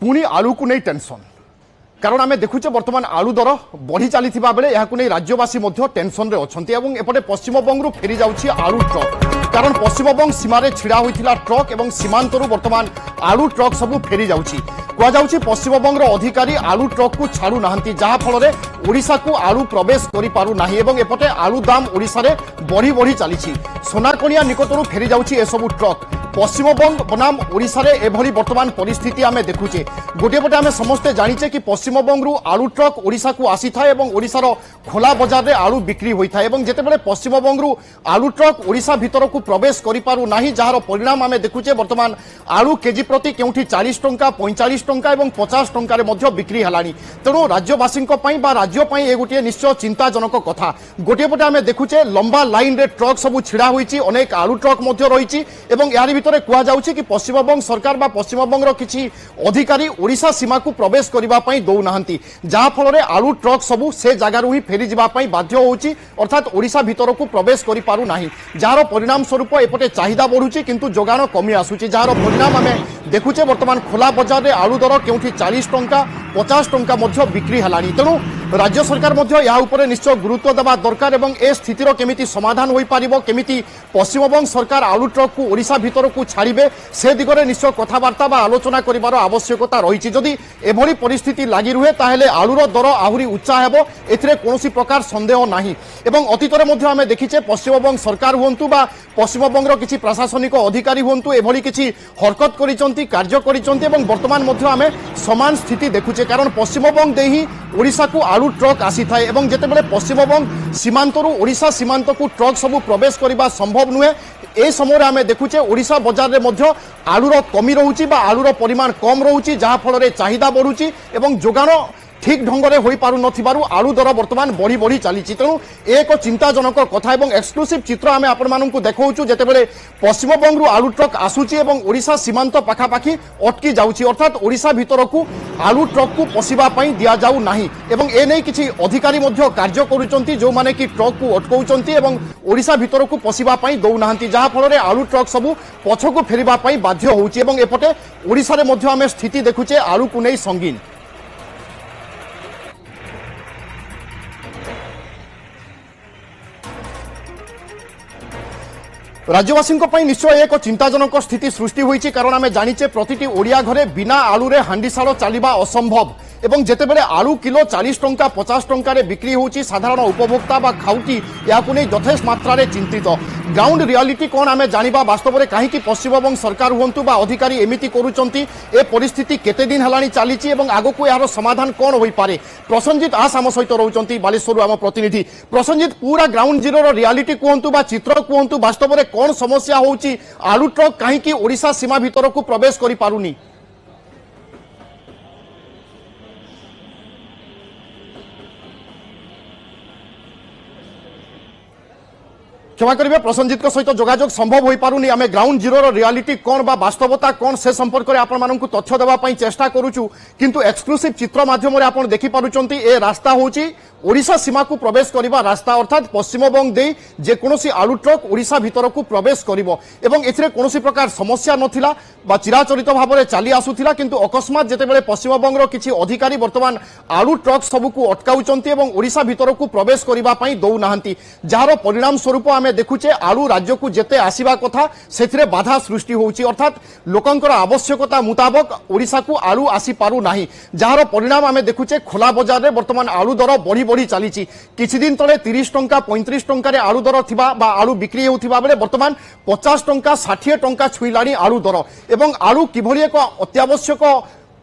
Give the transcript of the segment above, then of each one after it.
पुणी आलू को नहीं टेंशन कारण आम देखुचे बर्तमान आलू दर बढ़ी चली बेले नहीं राज्यवासी टेंशन रे अच्छा एपटे पश्चिमबंग फेरी जाऊँगी आलू ट्रक कारण पश्चिमबंग सीमार छिड़ा होता ट्रक और सीमांतरू बर्तमान आलू ट्रक सब फेरी जाऊँगी कहुच्छी पश्चिमबंग अधिकारी आलू ट्रक को छाड़ू ना जहाँफल ओडिशा को आलू प्रवेश करूना एपटे आलू दाम ओडिशा रे बढ़ी बढ़ी चली सोनारकणिया निकटरू फेरी जाऊँगी एसबू ट्रक पश्चिमबंग बनाम ओडिशा रे एभली वर्तमान परिस्थिति आमे देखुचे गोटे पटे आमे समस्ते जानिचे कि पश्चिमबंग आलू ट्रक ओडिशा को आसी थाए एवं ओडिशार खोला बजार रे आलू बिक्री होई थाए एवं जेतेबेले पश्चिमबंग आलू ट्रक ओडिशा भितर को प्रवेश करि पारु नाही जार परिणाम आमे देखुचे वर्तमान आलू केजी प्रति केउठी 40 टंका 45 टंका एवं 50 टंका रे मध्य बिक्री हलानी तेणु राज्यवासी बा राज्य पई ए गोटे निश्चय चिंताजनक कथा गोटे पटे आमे देखुचे लंबा लाइन रे ट्रक सब छिड़ा होईची अनेक आलू ट्रक मध्य रहिची एवं यारि कि पश्चिमबंग सरकार बा पश्चिमबंग किसी अधिकारी ओडिशा सीमा को प्रवेश करने दौना जहाँफल आलू ट्रक सबू से जगार ही फेरी जावाई बाध्य होची अर्थात ओडिशा भितर को प्रवेश कर पारु नाही जार परिणाम स्वरूप एपटे चाहिदा बढ़ुची किंतु जोगान कमी आसुची जार परिणाम आमे देखुचे वर्तमान खोला बजार रे आलू दर केउठी 40 टंका 50 टंका मध्य बिक्री हलानी तेणु राज्य सरकार या उपरे निश्चय गुरुत्व देवा दरकार एवं ए स्थितिर केमिति समाधान होई पारिबो केमिति पश्चिमबंग सरकार आलू ट्रक को ओडिशा भितर को छाड़िबे से दिगरे निश्चय कथबार्ता बा आलोचना करिवार आवश्यकता रही जदि एभली परिस्थिति लागि रुहे ताहेले आलूर दर आहुरी उच्चा हेबो एथिरे कोनोसी प्रकार संदेह नाही एवं अतीतरे मध्ये आमे देखिचे पश्चिमबंग सरकार हुंतु बा पश्चिमबंगर किछि प्रशासनिक अधिकारी हुंतु एभली किछि हरकत करिसंती कार्य करिसंती एवं वर्तमान मध्ये आमे समान स्थिति देखुचे कारण पश्चिमबंग देही ओडिशा को आलू ट्रक आसी थाए एवं जेतेबेले पश्चिमबंग सीमांतरू ओडिशा सीमांत को ट्रक सब प्रवेश करने संभव नुहे ए समय आम देखुचे ओडिशा बजार रे मध्य आलूर कमी रोची आलूर परिमाण कम रोची जहाँफल चाहिदा बढ़ुची एवं जोगान ठीक ढंग से हो पारु नथिबारु आलू दर वर्तमान बढ़ी बढ़ी चली तेणु एक चिंताजनक कथा एवं एक्सक्लूसिव चित्र आम आपको देखु जेतेबेले पश्चिमबंग आलू ट्रक आसूची एवं ओडिशा सीमांत पाखापाखि अटकी जाउची अर्थात ओडिशा भितर को आलू ट्रक को पशिबा पई दिया जाउ नाही एवं ए नै किछि अधिकारी मध्य कार्य करूचंती जो माने कि ट्रक को अटकाउचंती एवं ओडिशा भितर को पशिबा पई दउ नाहंती जहा फल रे आलू ट्रक सब पछकु फेरिबा पई बाध्य होउची एवं एपटे ओडिशा रे मध्य आमे स्थिति देखुचे आलू को नै संगीन राज्यवासी निश्चय एक चिंताजनक स्थिति सृष्टि होईची कारण आमे जानिचे प्रतिटी ओडिया घरे बिना आलू रे हांडीशाल चलिबा असंभव एवं जेतेबेले आलू किलो 40 टंका 50 टंका रे बिक्री होची साधारण उपभोक्ता बा खाउटी याकु नै यथेष्ट मात्रा रे चिंतित ग्राउंड रियलिटी कोन आमे जानिबा वास्तव रे काहे कि पश्चिमबंग सरकार हुंतु बा अधिकारी एमिति करूचंती ए परिस्थिति केते दिन हलानी चालीची एवं आगो यार समाधान कोन होई पारे प्रसन्नजित आस आम सहित रहउचंती बालेश्वर आम प्रतिनिधि प्रसन्नजित पूरा ग्राउंड जीरो रो रियलिटी कहंतु बा चित्र कहंतु वास्तव रे कोन समस्या होउची आलू ट्रक काहे कि ओडिशा सीमा भितर को प्रवेश करि पारुनी क्षमा करेंगे प्रसन्नजित सहित जोगाजोग संभव हो पारुनी आमे ग्राउंड जीरो रियलिटी कौन बा वास्तवता कौन से संपर्क में आपण तथ्य देवाई चेष्टा करुचु किंतु एक्सक्लूसिव चित्र माध्यम आप देखिपारुचंती ए रास्ता होची ओडिशा सीमा को प्रवेश करने रास्ता अर्थात पश्चिमबंग दे जेकोसी आलू ट्रक ओडिशा भितर को प्रवेश करिवो एवं एथिरे कोनोसी प्रकार समस्या नथिला बा चिराचरित भाव में चली आसुथिला किंतु अकस्मात जेतेबेले पश्चिमबंगर किछि अधिकारी वर्तमान आलू ट्रक सबको अटकाउचंती एवं ओडिशा भितर को प्रवेश करबा पई दउ नाहंती जार परिणाम स्वरूप आमे देखुचे आलू राज्य को जेते आसीबा कथा सेथिरे बाधा सृष्टि होउची अर्थात लोकंकर आवश्यकता मुताबक ओडिशा को आलू आसी पारु नाही जार परिणाम आमे देखुचे खोला बजार रे वर्तमान आलू दर बढ़ी बढ़ी चली किछि दिन तले 30 टंका 35 टंका रे आलू दर थिबा बा आलू बिक्री होउथिबा बेले वर्तमान 50 टंका 60 टंका छुईलाणी आलू दर एवं आलू किभली एक अत्यावश्यक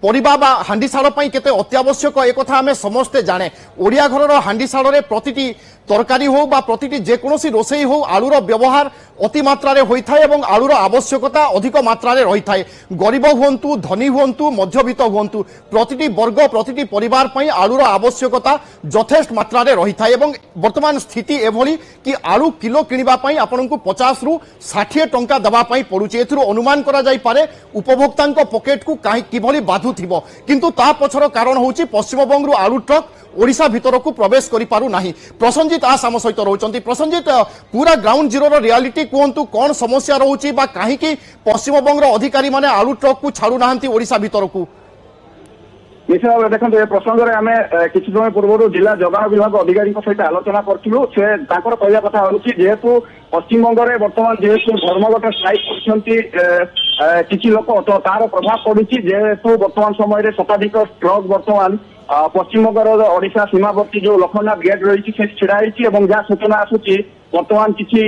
परिबा बा हांडीशाल पई केते अत्यावश्यक एक कथा हमें समस्ते जाने ओडिया घरर हांडीशाल रे प्रतिटी तरकारी हो बा प्रतिटी जेकोसी रोषेई हो आलूर व्यवहार अति मात्रा रे होई थाए एवं आलूर आवश्यकता अधिक मात्रा रे रही थाए गरीब हुंतु धनी हुंतु मध्यवित्त हुंतु प्रतिटी वर्ग प्रतिटी परिवार पई आलूर आवश्यकता यथेष्ट मात्रा रे रही थाए एवं वर्तमान स्थिति एभली कि आलू किलो किनिबा पई आपनकु 50 रु 60 टंका दबा पई पडुची एथुरो अनुमान करा जाई पारे उपभोक्तांक पॉकेट को काहे किभली बाधु थिबो किंतु ता पछर कारण होची पश्चिमबंग रु आलू ट्रक ओडिशा भितर को प्रवेश करि पारु नाही प्रसन्नजित आस आम सहित रहउचंती प्रसन्नजित पूरा ग्राउंड जीरो रियलिटी कहंतु कोन समस्या रहउची बा काहे कि पश्चिमबंग अधिकारी माने आलू ट्रक को छाड़ू नाहंती ओडिशा भितर को निश्चित भाव देखो ए प्रसंग में आम कि समय पूर्व जिला जोगाण विभाग अधिकारी सहित आलोचना करूँ से कहवा कथा हूँ जेहेतु पश्चिम बंग में बर्तमान जेहेतु धर्मघट स्ट्राइक किसी लोक तो तार प्रभाव पड़ी जेहेतु बर्तमान समय शताधिक ट्रक बर्तमान पश्चिम बंगर ओडिशा सीमावर्ती जो लखननाथ गेट रही छिड़ा जहाँ सूचना आसूची बर्तमान किसी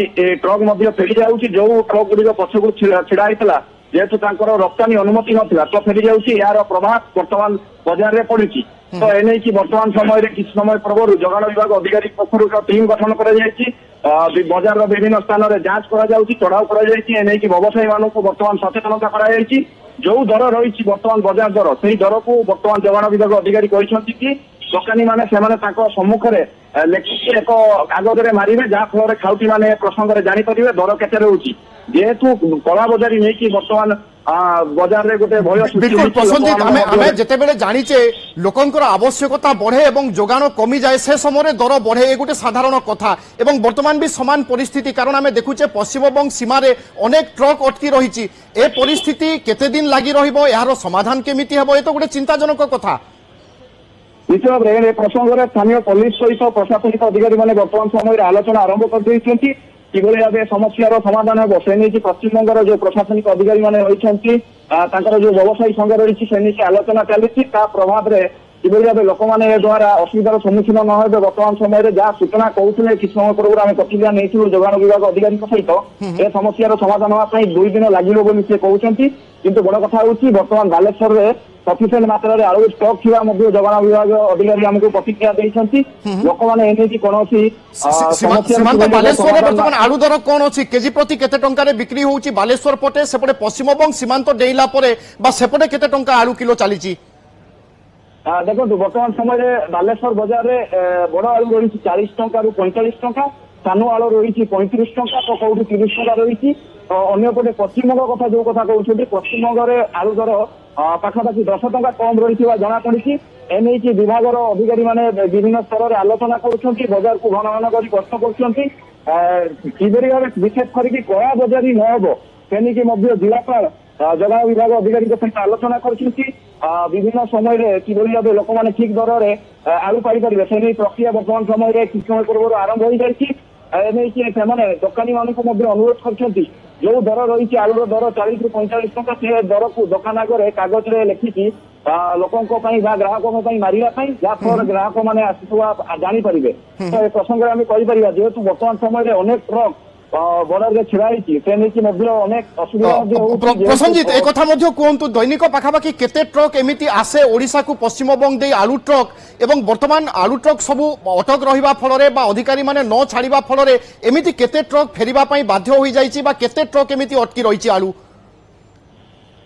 ट्रक फेरी जाऊँगी जो ट्रक गुड़िक पछकू छिड़ा जेहेतु रप्तानी अनुमति नाला तो फेरी जाऊँगी यार प्रभाव बर्तमान बजार में पड़ी तो एने की बर्तमान समय किसी समय पूर्व जोगाण विभाग अधिकारी पक्ष टीम गठन कर बजार विभिन्न स्थान में जांच कर चढ़ाऊ कर व्यवसायी मान बर्तमान सचेतनता कर जो दर रही बर्तमान बजार दर से दर को बर्तमान जोगाण विभाग अधिकारी कि दोकानी माने सम्मुख में लिखिकी एक कागज में मारे जहाँ फल खाउटी मैंने प्रसंग में जापर दर केते रोचे जेहेतु कला बजारी नहीं कि बर्तमान बजार रे गोटे भय बिल्कुल प्रसन्नजित आमे जेतेबेले जानिचे लोकंकर आवश्यकता बढ़े और जोगाण कमी जाए से समय दर बढ़े ये गोटे साधारण कथा एवं वर्तमान भी समान परिस्थिति कारण आमे देखुचे पश्चिमबंग सीमार अनेक ट्रक अटकी रही ए परिस्थिति केते दिन लगी रहिबो यार समाधान केमिति हेबो ए तो गोटे चिंताजनक कथा निश्चित भाव में प्रसंग में स्थानीय पुलिस सहित प्रशासनिक अधिकारी मैंने बर्तमान समय आलोचना आरंभ कर किभली भाव समस्यार समाधान हम से नहीं पश्चिम बंगर जो प्रशासनिक अधिकारी मैंने रही जो व्यवसायी संघ रही से नहीं आलोचना चली प्रभाव में किभली भाव लोक मैंने द्वारा असुविधार सम्मुखीन न हो बर्तमान समय जहाँ सूचना कहते किसी समय पूर्व आम प्रतिक्रिया नहीं जोगाण विभाग अधिकारी सहित ए समस्यार समाधान होगापी 2 दिन लगे से कहते किंतु बड़ कथा हूँ बर्तमान बालेश्वर में सफिसीयंट मात्रा रे आलू स्टॉक थिबा मध्ये जोगाण विभाग अधिकारी हमको प्रतिक्रिया देइछंती लोक माने एने की कोनोसी सीमांत बालेश्वर वर्तमान आलू दर कोन अछि केजी प्रति केते टंका रे बिक्री होउची बालेश्वर पटे सेपटे पश्चिमबंग सीमांत डेइला परे बा सेपटे केते टंका आलू किलो चलीची देखो वर्तमान समय बालेश्वर बाजार रे बड़ आलू रही 40 टंका रु 45 टंका सानो आलू रही 35 टंका तो कौटी 30 टंका रही अन्यपटे पश्चिमबंग कथा जो कथा कहते पश्चिमबंग आलू दर पाखापाखि 10 टंका कम रही जना पड़ी एने की विभाग अधिकारी माने विभिन्न स्तर में आलोचना कर बजार को घन घन कर गस्त कर भाव विशेष करके कला बजारी नहब से जिलापाल जोगाण विभाग अधिकारी सहित आलोचना कर विभिन्न समय किभली भाव लोक मैंने ठीक दर में आलू पाइपर से नहीं प्रक्रिया बर्तमान समय किसी समय पूर्व आरंभ हो जाने दोकानी मान अनुरोध कर जो दर रही आलूर दर 40 ରୁ 45 टंका से दर को दुकान आगे कागज में लिखिकी लोकों ग्राहक मारे जहाँफल ग्राहक मैंने जापर तो प्रसंग में कहीपर जेहेतु बर्तमान समय अनेक ट्रक बॉर्डर में छिड़ा से नहीं अनेक असुविधा प्रसन्नजित एक कथा कहतु दैनिक पाखापाखि केते ट्रक एमिति आसे ओडिशा को पश्चिमबंग दे आलू ट्रक एवं वर्तमान आलू ट्रक सबू अटक रहिबा फल अधिकारी माने न छाड़िबा फल एमिति केते ट्रक फेरिबा पई बाध्य होई जाईची बा केते ट्रक एमिति अटकी रहिची आलू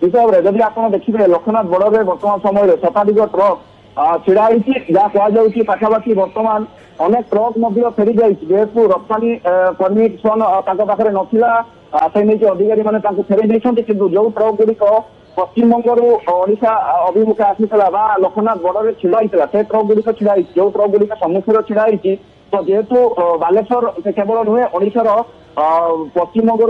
हिसाब रे जदि आपण देखिबे लखननाथ बॉर्डर में वर्तमान समय शताधिक ट्रक छिड़ा जहाँ कहुच्छी पाखापाखि बर्तमान अनेक ट्रक फेरी जाए जेहेतु रप्तानी परमिशन पाखे नाला से नहीं अधिकारी मैंने फेरी देते किंतु जो ट्रक गुड़िक पश्चिमबंग ओडिशा अभिमुखे आसीला लखननाथ बॉर्डर में छिड़ा से ट्रक गुड़िक छिड़ा जो ट्रक गुड़िक सम्मुखें छिड़ा तो जेहेतु बालेश्वर से केवल नुहे ओडिशार पश्चिमबंग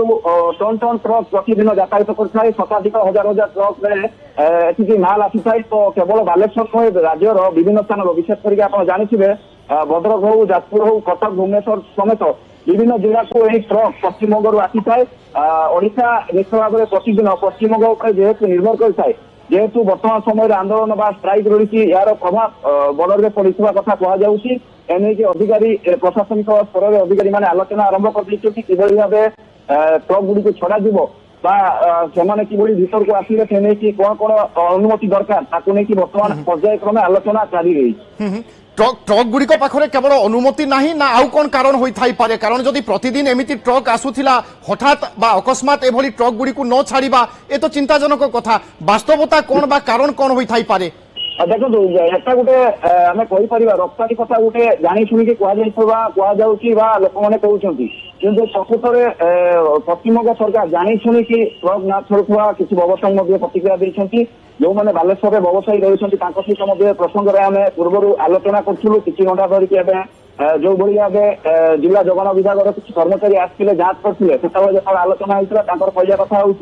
टन टन ट्रक प्रतिदिन यातायात कर शताधिक हजार हजार ट्रक में माल आसी थाए तो केवल बालेश्वर नुहे राज्यर विभिन्न स्थान विशेष करके आप जानिथिबे भद्रक हो जाजपुर हो कटक भुवनेश्वर समेत विभिन्न जिला को यही ट्रक पश्चिमबंग आसी थाए ओडिशा निश्चित भाव में प्रतिदिन पश्चिमबंग जेहेतु निर्भर कर जेहेतु वर्तमान समय आंदोलन बा स्ट्राइक रही यार प्रभाव बॉर्डर में पड़ा कथा कहुच्छी एने अधिकारी प्रशासनिक स्तर में अधिकारी मैंने आलोचना आरंभ कर किभली भाव ट्रक गुड़ी छड़ा से किभली भीतर को आसिले से नहीं कौन कौन अनुमति दरकार बर्तमान पर्यायक्रमे आलोचना जारी रही ट्रक गुड़िक पाखरे केवल अनुमति नहीं ना आउ कौन कारण होई पारे कारण जदि प्रतिदिन एमिति ट्रक आसुथिला हठात बा अकस्मात एभली ट्रक गुड़ी को न छाड़िबा ए तो चिंताजनक कथा वास्तवता कौन बा कारण कौन होई पारे देखो एटा गोटे आम कहीपर रप्तानी कथा गोटे जानी शुणिकी कहुच्छी लोक मैंने कहते किंतु प्रकृत में पश्चिमबंग सरकार जानी शुणिकी ट्रक ना छड़ुवा किसी व्यवसायी प्रतिक्रिया देते जो मैंने बालेश्वर में व्यवसायी रही सहित प्रसंग में आम पूर्व आलोचना करूँ किसी घंटा धरिकी जो भाई भाव जिला जोगाण विभाग किसी कर्मचारी आसते जांच करते जो आलोचना होता कहवा कथा हूँ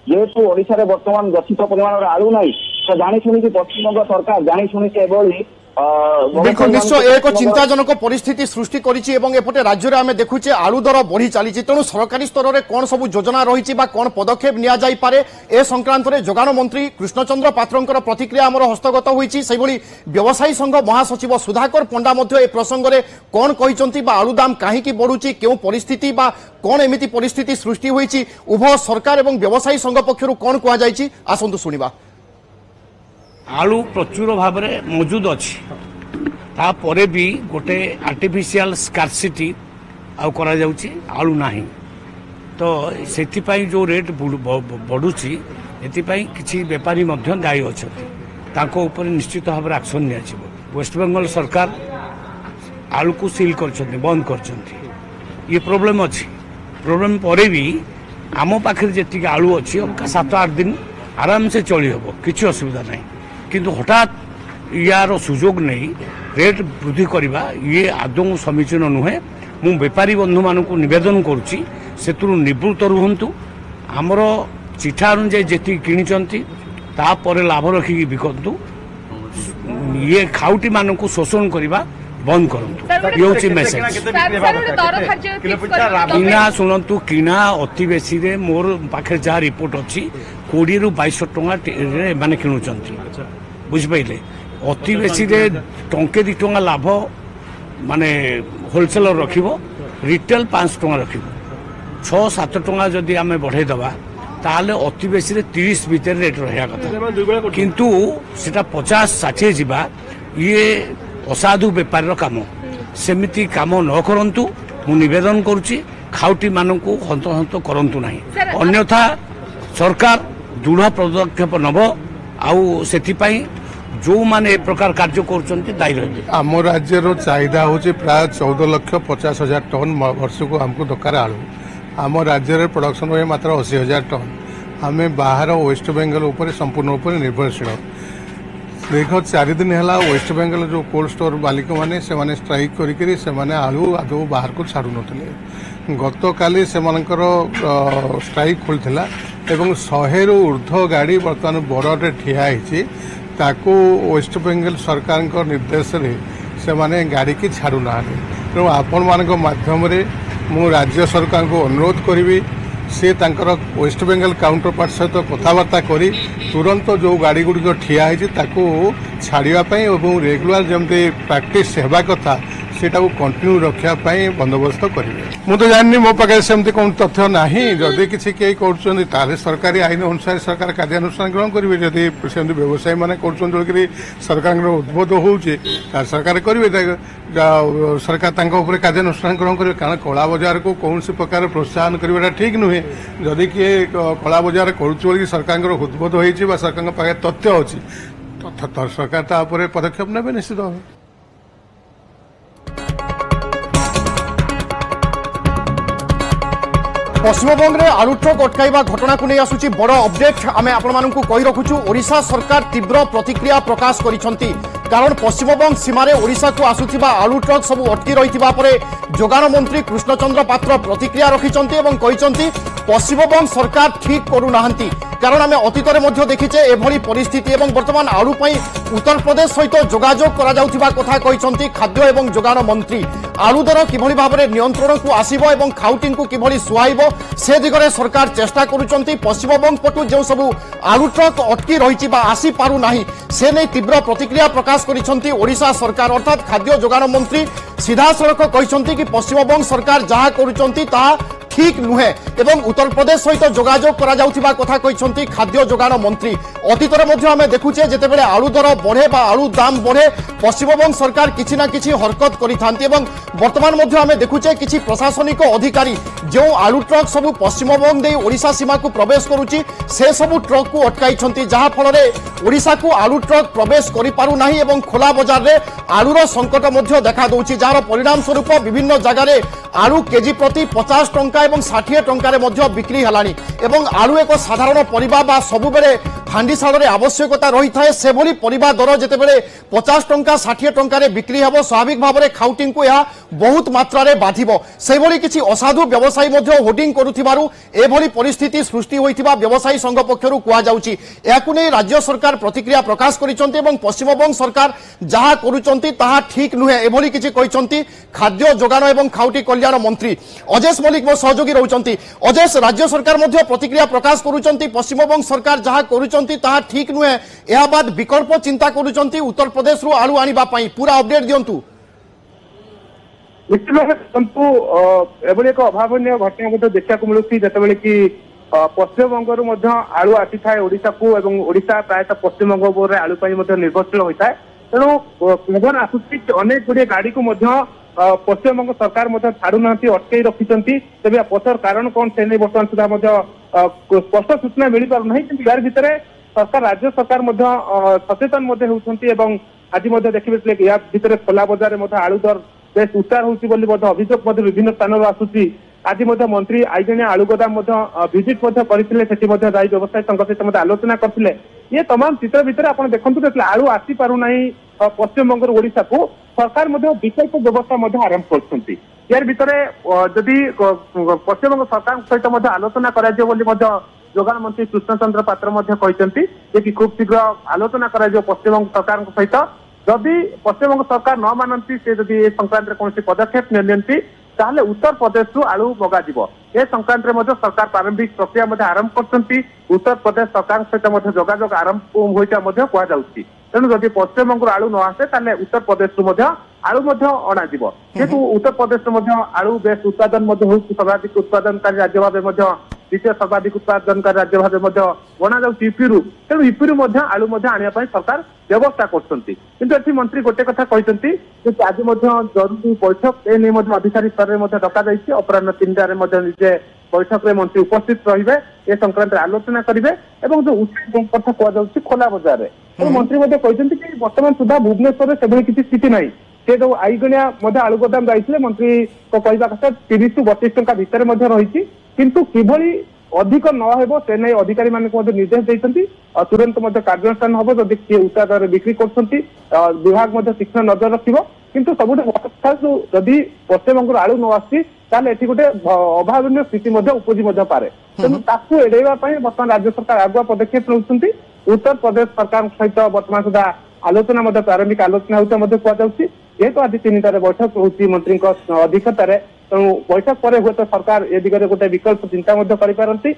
जेहेतु ओडिशा रे वर्तमान गच्छित परिमाण आलू नहीं ତ ଜାଣି ଶୁଣିକି ପଶ୍ଚିମବଙ୍ଗ ସରକାର ଜାଣି ଶୁଣିକି ଏଭଳି बिल्कुल निश्चय एक चिंताजनक परिस्थिति सृष्टि करिछि एवं एपटे राज्य रे आमे देखुचे आलू दर बढ़ी चली तेणु सरकारी स्तर में कौन सब योजना रही कौन पदक्षेप निया जाई पारे ए संक्रांत में जोगाण मंत्री कृष्णचंद्र पात्रंकर प्रतिक्रिया आमर हस्तगत होईछि सेभली व्यवसायी संघ महासचिव सुधाकर पंडा मध्य ए प्रसंग में कौन कहिसंती बा आलू दाम काहेकि बढ़ुछि केउ परिस्थिति बा कौन एमिति परिस्थिति सृष्टि होईछि उभय सरकार एवं व्यवसायी संघ पक्षरु कौन कुआ जाईछि आसंतु सुनिबा आलू प्रचुर भाव में मौजूद अच्छी तापर भी गोटे आर्टिफिशियल स्कार्सिटी आलू ना तो से जो रेट बढ़ुची एपाई किसी बेपारी दायी अच्छा निश्चित भाव में एक्शन नि वेस्ट बेंगल सरकार आलू को सील कर बंद कर ये प्रोब्लेम अच्छी प्रोब्लेम पर भी आम पाखे जी आलू अच्छी 7-8 दिन आराम से चली हम किसी असुविधा नहीं किंतु हठात यार सुजोग नहीं रेट वृद्धि करवा ये आदौ समीचीन नुहे मु बेपारी बंधु मानक निवेदन करुच्ची से निवृत्त रुहतु आमर चिठा अनुजाई जी किणिचंती तापर लाभ रखिकी बिकतु ये खाउटी मानक शोषण करवा बंद करूँ ये हूँ मेसेज किना शुणु किना अति बेसी रे मोर पाखे जहाँ रिपोर्ट अच्छी 20 ରୁ 2200 टଙ୍କା माने किणुचंती बुझिपाइले अति बेसी रे टंके 2 टଙ୍କା लाभ माने होलसेलर रखिबो रिटेल 5 टଙ୍କା रखिबो 6-7 टଙ୍କା जदि आमे बढ़ाई दबा ताले अति बेसी रे 30 भीतर रेट रहिया कथा किंतु सेटा 50-60 जिबा ये असाधु बेपारी काम सेमिति काम न करंतु मु निवेदन करुच्ची खाउटी मानकु हंत हंत करंतु नाही अन्यथा सरकार दृढ़ पदक्षेप नब आउ सेथिपाई जो माने ए प्रकार कार्य करुचंती दायी रहे आम राज्यर चाहिदा होचे प्राय 14,50,000 टन वर्ष को हमको दरकार आलू आम राज्य प्रोडक्शन हुए मात्र 80,000 टन आम बाहर वेस्ट बेंगल उपर संपूर्ण उपर निर्भरशील देख 4 दिन है वेस्ट बेंगल जो कोल्ड स्टोर मालिक मैंने से स्ट्राइक करी आलू आदौ बाहर को छाड़ू नथिले गत काली से स्ट्राइक खोलता एवं 100 ରୁ ऊर्ध्व गाड़ी बर्तमान बड़े ठिया ताकू वेस्ट बेंगल सरकार निर्देश से माने गाड़ी की छाड़ू ना तेणु आपण मान माध्यम मु राज्य सरकार को अनुरोध करी से तांकर वेस्ट बेंगल काउंटर पार्ट सहित कथबार्ता करी तुरंत जो गाड़ी गुड़िक ठिया छाड़ापी और रेगुलर जमती प्रैक्टिस होगा कथा सेटा को कंटिन्यू रखापी बंदोबस्त करेंगे मु तो जानी मो पाखे सेमती कौन तथ्य ना जदि किसी कई कर सरकारी आईन अनुसार सरकार कार्यानुष्ठान ग्रहण करेंगे जदि सेमती व्यवसायी मैंने कर सरकार उद्बोध हो सरकार करेंगे सरकार कार्यानुष्ठान ग्रहण करेंगे कारण कला बजार को कौन सी प्रकार प्रोत्साहन करवाटा ठीक नुहे जदि किए कला बजार कर सरकार उद्बोध हो सरकार पाखे तथ्य अच्छी तो सरकार तापर पदक्षेप ने निश्चित भाव पश्चिमबंग में आलू ट्रक अटकाइबा घटना को नहीं आसुची बड़ अपडेट आमे आपण मानकु कहि रखुछु ओडिशा सरकार तीव्र प्रतिक्रिया प्रकाश करिसंती कारण पश्चिमबंग सीमार ओडिशा को आसुथिबा आलू ट्रक सब अटकी रहिथिबा परे जोगाण मंत्री कृष्णचंद्र पात्र प्रतिक्रिया रखिसंती एवं कहिसंती पश्चिमबंग सरकार ठीक करू नाहंती कारण आमे अतीतरे मध्य देखिचे एभली परिस्थिति एवं वर्तमान आलू पई उत्तर प्रदेश सहित जोगाजोग करा जाउथिबा कथा कहिसंती खाद्य एवं जोगाण मंत्री आलू दर किभली भाबरे नियंत्रण को आसीबो एवं खाउटिंग को किभली सुहाइबो से दिगरे सरकार चेष्टा करुचंती पश्चिमबंग पटु जो सब आलू ट्रक अटकी रही आसी पारु नाही से नहीं तीव्र प्रतिक्रिया प्रकाश करिसंती ओडिशा सरकार अर्थात खाद्य जोगाण मंत्री सीधा सड़क कहिसंती कि पश्चिमबंग सरकार जहा करुचंती ताहा ठीक नुहे एवं उत्तर प्रदेश सहित जोगाजोग करा जाउथिबा कथा कहिसंती खाद्य जोगाण मंत्री अतीतरे मध्ये आमे देखुचे जेतेबेले आलू दर बढ़े बा आलू दाम बढ़े पश्चिमबंग सरकार किछि ना किछि हरकत करिथांती एवं वर्तमान मध्ये आमे देखुचे किछि प्रशासनिक अधिकारी जो आलू ट्रक सब पश्चिमबंग दे ओडिशा सीमा को प्रवेश करूची से सब ट्रक को अटकाइछंती जहा फल रे ओडिशा को आलू ट्रक प्रवेश करि पारु नाही एवं खोला बाजार रे आलूर संकट मध्ये देखा दउची जार परिणाम स्वरूप विभिन्न जगह रे आलू केजी प्रति 50 टंका एवं 60 टंकार मध्य बिक्री हलानी एवं आलू एक साधारण परिबा बा सबु बेले हांडीशाल आवश्यकता रही है से भली परिबा दर जितेबाला 50 टंका 60 टंकार बिक्री हम स्वाभाविक भाव में खाउटी को यह बहुत मात्रा बाधिब से भली किसी असाधु व्यवसायी होर्डिंग करुथिबारु एभली परिस्थिति सृष्टि होइथिबा व्यवसायी संघ पक्षरु कुआ जाउची। याकु नै राज्य सरकार प्रतिक्रिया प्रकाश करिसंती एवं पश्चिमबंग सरकार जहा करुचंती ताहा ठीक नुहे एभली किछि कहिसंती खाद्य जोगान एवं खाउटी कल्याण मंत्री अजेश मलिक मो सहयोगी रहउचंती। अजेश राज्य सरकार मध्ये प्रतिक्रिया प्रकाश करुचंती पश्चिमबंग सरकार जहा करुचंती ताहा ठीक नुहे एहा बाद विकल्प चिंता करुचंती उत्तर प्रदेश रु आलू आनिबा पई पूरा अपडेट दियंतु। निश्चित भाव एभली एक अभावन घटना देखा मिलूँ जितेबाला कि पश्चिमबंग आलू आसी थाए ओडिशा को एवं ओडिशा प्रायतः पश्चिमबंग आलू निर्भरशील होता है तेणु खबर आसूसी अनेक गुड़िए गाड़ी को पश्चिमबंग सरकार छाड़ू ना अटकई रखिंट तेज पचर कारण कौन से नहीं बर्तमान सुधा स्पष्ट सूचना मिल पारना कि यार भितर सरकार राज्य सरकार सचेतन होती आज देखिए या भितर खोला बजार में आलू दर बेस उच्चार होती अभियोग विभिन्न स्थान आसूसी आज मंत्री आईजणिया आलू गोदाम विजिट करते व्यवसायी संघ सहित आलोचना करते ये तमाम चित्र भितर आप देखते आलू आसी पारना पश्चिमबंग ओडिशा को सरकार विकल्प व्यवस्था आरंभ कर यार भितर जदि पश्चिमबंग सरकार सहित आलोचना कर जोगान मंत्री कृष्णचंद्र पात्र कहते कि खूब शीघ्र आलोचना कर पश्चिमबंग सरकार सहित जदि पश्चिमबंग सरकार न मानती से जदि ए संक्रांत कौन पदक्षेप नियंती ताहले उत्तर प्रदेश आलू मगाजिब ए संक्रांत सरकार प्रारंभिक प्रक्रिया आरंभ कर उत्तर प्रदेश सरकार सहित जोगाजोग आरंभ होता कहुच्छी तेणु जदि पश्चिमबंग आलू न आसे ताहले उत्तर प्रदेश आलू अणाजिब जेहेतु उत्तर प्रदेश आलू बेस उत्पादन सर्वाधिक उत्पादनकारी राज्य भाव द्वितीय सर्वाधिक उत्पादनकारी राज्य भाव गणा यूपी तेणु यूपी आलू आने सरकार व्यवस्था कर मंत्री गोटे कथा कहते आज जरूरी बैठक ए अधिकारी स्तर में डक अपराह 3टार निजे बैठक में मंत्री उपस्थित रहिबे ए संक्रांत आलोचना करेंगे जो उचित कथा कहुच्छी खोला बजार में मंत्री कहते कि वर्तमान सुधा भुवनेश्वर से किसी स्थिति ना से जो आईगणिया आलू गोदाम जाइए मंत्री को कहवा कथा 30 ରୁ 32 टंका भितर रही किंतु किभली अधिक न से नहीं अधिकारी निर्देश देते तुरंत कार्यानुष्ठान हम जब किए उच्चा दर बिक्री कर विभाग तीक्ष्ण नजर रखिब किंतु सबुठ जदि पश्चिमबंग आलू न आसी ये गोटे अभावन स्थिति उपजी पारे तेणु ताकू एड़ेवा बर्तमान राज्य सरकार आगुआ पदक्षेप नौकरी उत्तर प्रदेश सरकार सहित बर्तमान सुधा आलोचना प्रारंभिक आलोचना होता जेहेतु आज 3टार बैठक होती मंत्री अध्यक्षतार तेणु बैठक पर हुए तो सरकार ए दिगरे गोटे विकल्प चिंता करपारती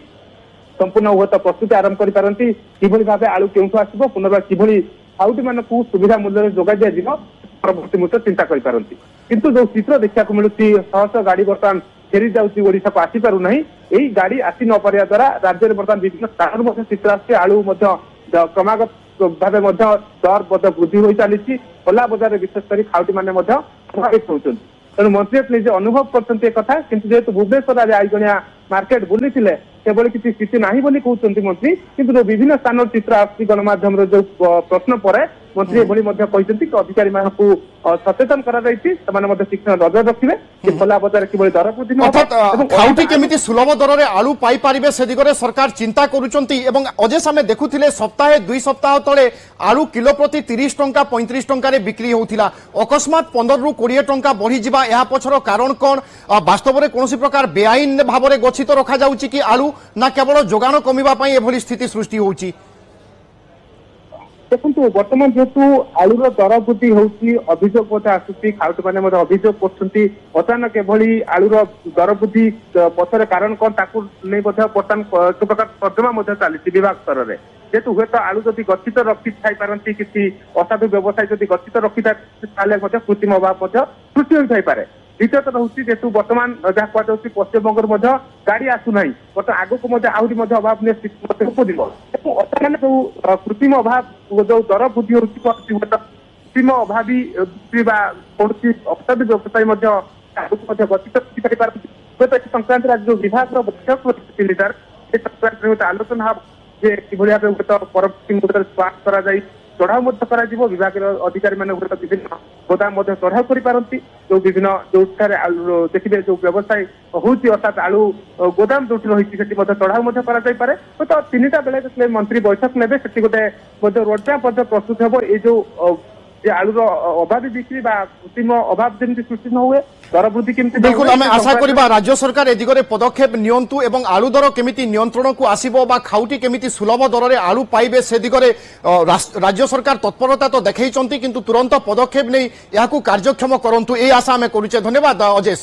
संपूर्ण हुए तो प्रस्तुति आरंभ करपारती किभली भाव आलू केउठु आसिबो पुनर्बार किभली खाउटी मानकु सुविधा मूल्य जोगा दिया परवर्ती मुहूर्त चिंता करपारती किंतु जो चित्र देखा मिलूँ शह शह गाड़ी बर्तमान फेरी जाऊँगी ओडिशा को आसी पारु नहीं यही गाड़ी आसी न पारिया द्वारा राज्य में बर्तमान विभिन्न स्थान चित्र आसছে आलू क्रमागत भाव दर वृद्धि हो चली खोला बजार विशेषकर खाउटी मैंने प्रभावित होती तेणु मंत्री निजे अनुभव करते कथा किंतु जेहेतु भुवनेश्वर आज आईगणिया मार्केट बुली सेभली किसी स्थिति ना कहते मंत्री किंतु जो विभिन्न स्थान चित्र आसती गणमाध्यम जो प्रश्न पर मंत्री एभली कहते कि अधिकारी सचेतन तीक्ष्ण नजर रखिए खोला बजार किभली दर वृद्धि खाउटी केमिति सुलभ दर में आलू पाई पारिबे से दिगरे सरकार चिंता करुचंती एवं अजेश आमे देखुथिले सप्ताहे 2 सप्ताह तले आलू किलो प्रति 30 टंका 35 टंका बिक्री होउथिला अकस्मात 15 ରୁ 20 टंका बढ़ी जिबा एहा पछर कारण कोन वास्तव में कोनोसी प्रकार बेआईन भाव में गच्छित रखा जाउची कि आलू ना केवल जोगान कमिबा पई एभली स्थिति सृष्टि होउची देखो बर्तमान जेहेतु आलूर दर वृद्धि होती अभियोग आसूसी खाउटी मैंने अभियोग कर अचानक एभली आलूर दर वृद्धि पछर कारण कौन ताकू नहीं बर्तमान एक प्रकार तर्जमा चली विभाग स्तर में जेहेतु हुए तो आलू जब गच्छित रखी पारती किसी असाधु व्यवसायी जब गच्छित रखी था कृत्रिम अभाव सृष्टि होता है द्वितीयत रोचे जेहेतु बर्तमान जहाँ कहुच्छी पश्चिमबंग गाड़ी आसुना बर्तमान आग को आहरी अभाव स्थिति उपजिब अचानक जो कृत्रिम अभाव जो दर वृद्धि होती कृत्रिम अभावी कौन असाधु व्यवसायी गच्छित रखी संक्रांत आज जो विभाग बैठक 3टार संक्रांत आलोचना कि भाव परवर्ती मुहूर्त स्वास्थ्य ଚଢାଉ ମଧ୍ୟ କରାଯିବ। ବିଭାଗର ଅଧିକାରୀ ମାନେ ହୁଏତ ବିଭିନ୍ନ ଗୋଦାମ ମଧ୍ୟ ଚଢାଉ କରିପାରନ୍ତି। ଯୋଉ ବିଭିନ୍ନ ଯୋଉଠାରେ ଆଳୁ ଦେଖିବେ ଯୋଉ ବ୍ୟବସାୟ ହଉଛି ଅର୍ଥାତ୍ ଆଳୁ ଗୋଦାମ ଯୋଉଠି ରହିଛି ସେଠି ମଧ୍ୟ ଚଢାଉ ମଧ୍ୟ କରାଯାଇପାରେ। ହୁଏତ 3ଟା ବେଳେ ଯେତେବେଳେ ମନ୍ତ୍ରୀ ବୈଠକ ନେବେ ସେଠି ଗୋଟେ ମଧ୍ୟ ରୋଡମ୍ୟାପ ମଧ୍ୟ ପ୍ରସ୍ତୁତ ହେବ। ଏଇ ଯୋଉ যে আলুর অভাবী বিক্রি বা কৃত্রিম অভাব যেমনি সৃষ্টি ন হুয়ে দর বৃদ্ধি কেমতি বিলকুল আমি আশা করিবা রাজ্য সরকার এ দিগরে পদক্ষেপ নিয়ন্তু এবং আলু দর কেমিতি নিয়ন্ত্রণকু আসিব বা খাউটি কেমিতি সুলভ দরে আলু পাইবে সে দিগরে রাজ্য সরকার তৎপরতা তো দেখাইছন্তি কিন্তু তুরন্ত পদক্ষেপ নেই ইয়াকু কার্যক্ষম করন্তু এই আশা আমি করুছে। ধন্যবাদ অজেশ।